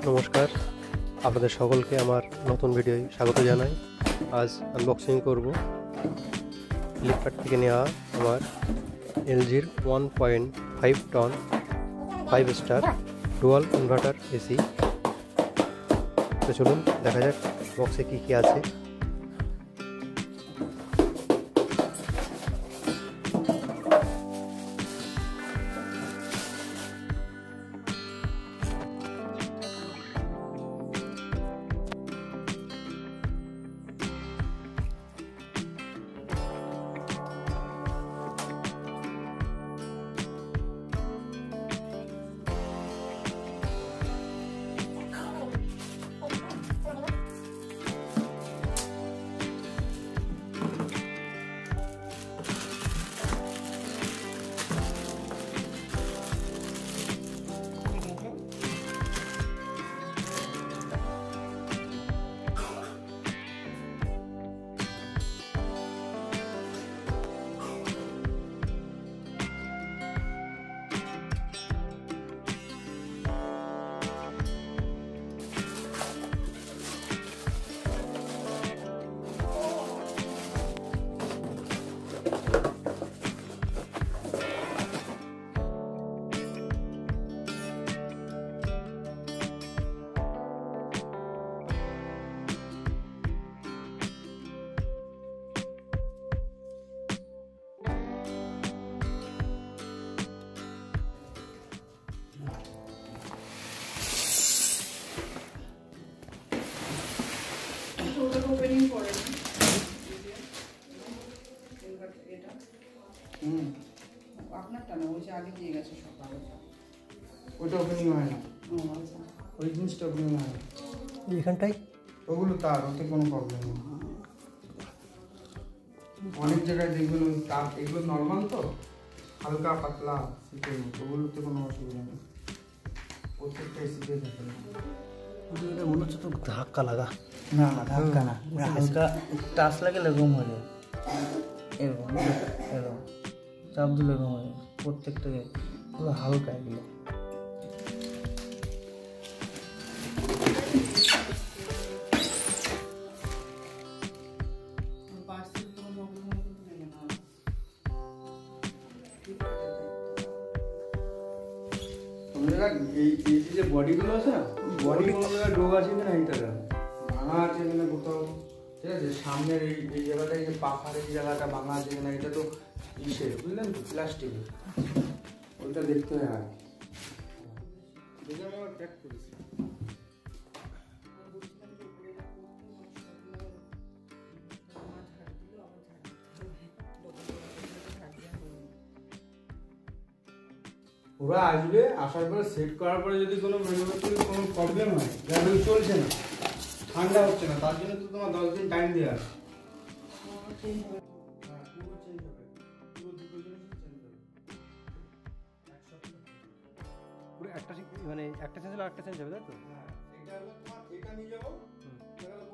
নমস্কার, আপনাদের সকলকে আমার নতুন ভিডিওয় স্বাগত জানাই। আজ আনবক্সিং করব ফ্লিপকার্ট থেকে নেওয়া আমার এলজির 1.5 ton 5 star dual inverter AC. তো চলুন দেখা যাক বক্সে কী কী আছে। ওপেনিং করে এটা আপনারটা না, ওই যে আগে দিয়ে গেছে সকালে, ওইটা ওপেনিং হয় না। আচ্ছা, ওই জিনিসটা ওপেনিং হয় না এখানটাই ওগুলো তার, ওতে কোনো প্রবলেম নেই। অনেক জায়গায় দেখবেন ওই তার, এগুলো নর্মাল তো হালকা পাতলা শীতের মতো, ওগুলোতে কোনো অসুবিধা নেই, প্রত্যেকটা এসিতে থাকে না। মনে হচ্ছে তো ধাক্কা লাগা। না না ধাক্কা না, হালকা টাচ লাগে এরকম হয়ে যায়, এরকম এরকম চাপ দিলে এরকম হয়ে যায়। প্রত্যেকটা পুরো হালকা এগুলো। পার্সেল কোনো প্রবলেম হলে কিন্তু দেবে না। কোনো জায়গায় এই যে বডিগুলো আছে না, বডি কোনো জায়গায় ডোগ আছে কিনা এইটা ভাঙা আছে কিনা কোথাও, ঠিক আছে। সামনের এই জায়গাটায় যে পাখার এই জায়গাটা ভাঙা আছে কিনা, এটা তো ইসে বুঝলেন তো, প্লাস্টিকের, ওইটা দেখতে হয় আর দেখে আমি আবার প্যাক করেছি। ওরা আসবে, আসার পরে সেট করার পরে যদি কোনো কোনো প্রবলেম হয়, যেমন চলছে না, ঠান্ডা হচ্ছে না, তার জন্য তো তোমার 10 দিন টাইম দেওয়া আছে। পুরো একটা মানে একটা চেঞ্জ হলে একটা চেঞ্জ হবে, তাই তো? এটা হলো তোমার, এটা নিয়ে যাবো, এটা হলো